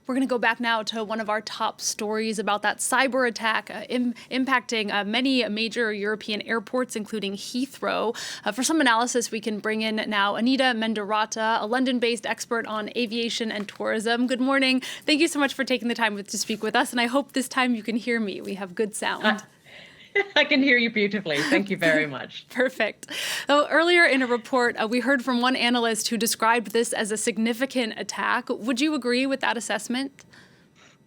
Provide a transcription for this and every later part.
We're going to go back now to one of our top stories about that cyber attack impacting many major European airports, including Heathrow. For some analysis, we can bring in now Anita Mendiratta, a London-based expert on aviation and tourism. Good morning. Thank you so much for taking the time to speak with us, and I hope this time you can hear me. We have good sound. I can hear you beautifully. Thank you very much. Perfect. So earlier in a report, we heard from one analyst who described this as a significant attack. Would you agree with that assessment?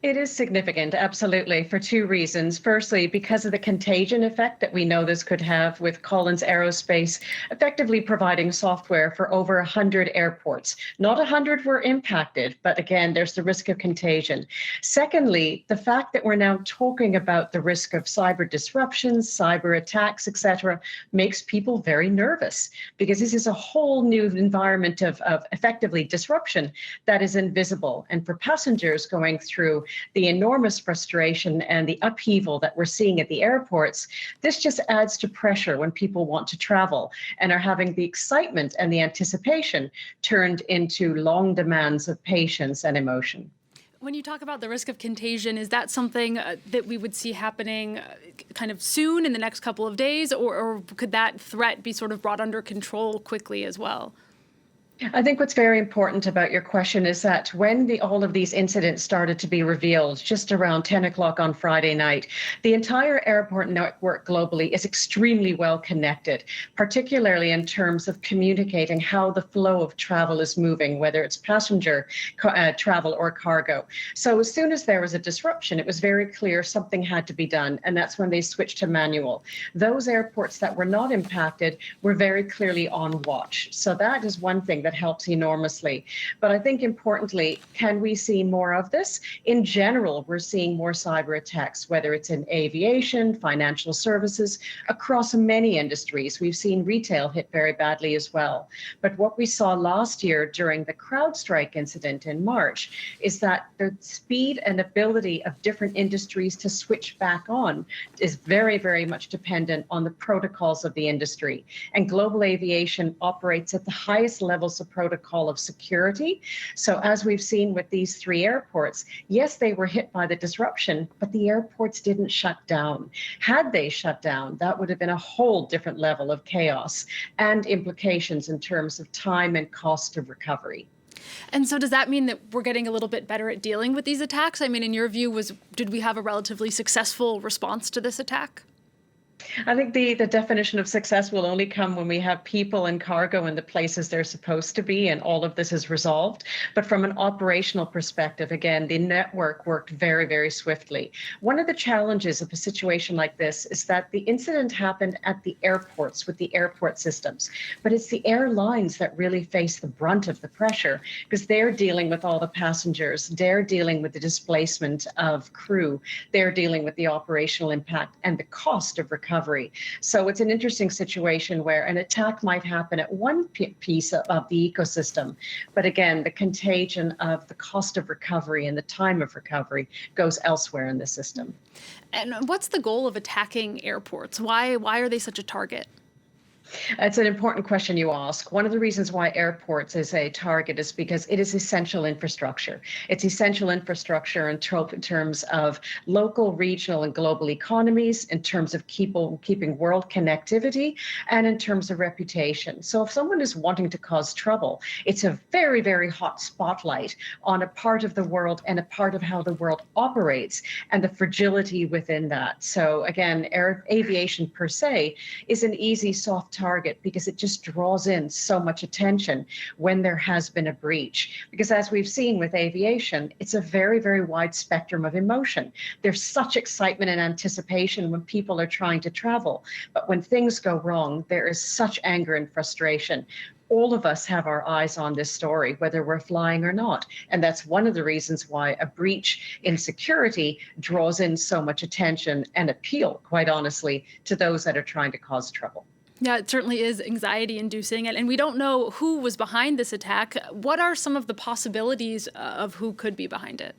It is significant, absolutely, for two reasons. Firstly, because of the contagion effect that we know this could have with Collins Aerospace effectively providing software for over 100 airports. Not 100 were impacted, but again, there's the risk of contagion. Secondly, the fact that we're now talking about the risk of cyber disruptions, cyber attacks, etc., makes people very nervous because this is a whole new environment of effectively disruption that is invisible. And for passengers going through the enormous frustration and the upheaval that we're seeing at the airports, this just adds to pressure when people want to travel and are having the excitement and the anticipation turned into long demands of patience and emotion. When you talk about the risk of contagion, is that something that we would see happening kind of soon in the next couple of days, or could that threat be sort of brought under control quickly as well? I think what's very important about your question is that when all of these incidents started to be revealed just around 10 o'clock on Friday night, the entire airport network globally is extremely well connected, particularly in terms of communicating how the flow of travel is moving, whether it's passenger travel or cargo. So as soon as there was a disruption, it was very clear something had to be done, and that's when they switched to manual. Those airports that were not impacted were very clearly on watch. So that is one thing that helps enormously. But I think importantly, can we see more of this? In general, we're seeing more cyber attacks, whether it's in aviation, financial services, across many industries. We've seen retail hit very badly as well. But what we saw last year during the CrowdStrike incident in March is that the speed and ability of different industries to switch back on is very, very much dependent on the protocols of the industry. And global aviation operates at the highest levels of protocol of security. So as we've seen with these three airports, yes, they were hit by the disruption, but the airports didn't shut down. Had they shut down, that would have been a whole different level of chaos and implications in terms of time and cost of recovery. And so does that mean that we're getting a little bit better at dealing with these attacks? I mean, in your view, did we have a relatively successful response to this attack? I think the definition of success will only come when we have people and cargo in the places they're supposed to be and all of this is resolved. But from an operational perspective, again, the network worked very, very swiftly. One of the challenges of a situation like this is that the incident happened at the airports with the airport systems, but it's the airlines that really face the brunt of the pressure because they're dealing with all the passengers, they're dealing with the displacement of crew, they're dealing with the operational impact and the cost of recovery. So it's an interesting situation where an attack might happen at one piece of the ecosystem, but again, the contagion of the cost of recovery and the time of recovery goes elsewhere in the system. And what's the goal of attacking airports? Why are they such a target? It's an important question you ask. One of the reasons why airports is a target is because it is essential infrastructure. It's essential infrastructure in terms of local, regional, and global economies, in terms of keeping world connectivity, and in terms of reputation. So if someone is wanting to cause trouble, it's a very, very hot spotlight on a part of the world and a part of how the world operates and the fragility within that. So again, aviation per se is an easy, soft target because it just draws in so much attention when there has been a breach. Because as we've seen with aviation, it's a very, very wide spectrum of emotion. There's such excitement and anticipation when people are trying to travel. But when things go wrong, there is such anger and frustration. All of us have our eyes on this story, whether we're flying or not. And that's one of the reasons why a breach in security draws in so much attention and appeal, quite honestly, to those that are trying to cause trouble. Yeah, it certainly is anxiety inducing. And we don't know who was behind this attack. What are some of the possibilities of who could be behind it?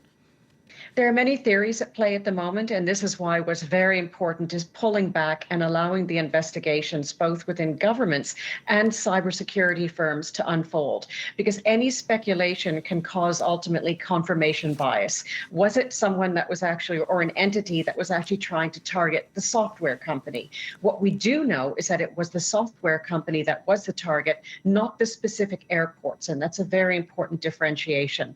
There are many theories at play at the moment, and this is why what's very important is pulling back and allowing the investigations, both within governments and cybersecurity firms, to unfold. Because any speculation can cause ultimately confirmation bias. Was it someone that was actually, or an entity that was actually trying to target the software company? What we do know is that it was the software company that was the target, not the specific airports, and that's a very important differentiation.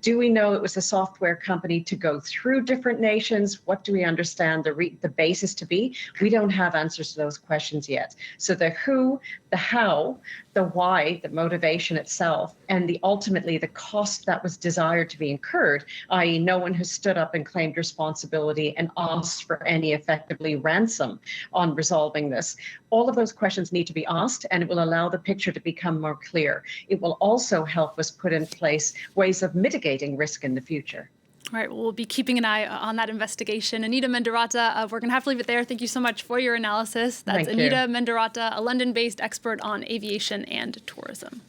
Do we know it was the software company to go through different nations? What do we understand the basis to be? We don't have answers to those questions yet. So the who, the how, the why, the motivation itself, and ultimately the cost that was desired to be incurred, i.e. no one has stood up and claimed responsibility and asked for any effectively ransom on resolving this. All of those questions need to be asked, and it will allow the picture to become more clear. It will also help us put in place ways of mitigating risk in the future. All right, well, we'll be keeping an eye on that investigation. Anita Mendiratta, we're going to have to leave it there. Thank you so much for your analysis. That's Anita Mendiratta, a London-based expert on aviation and tourism.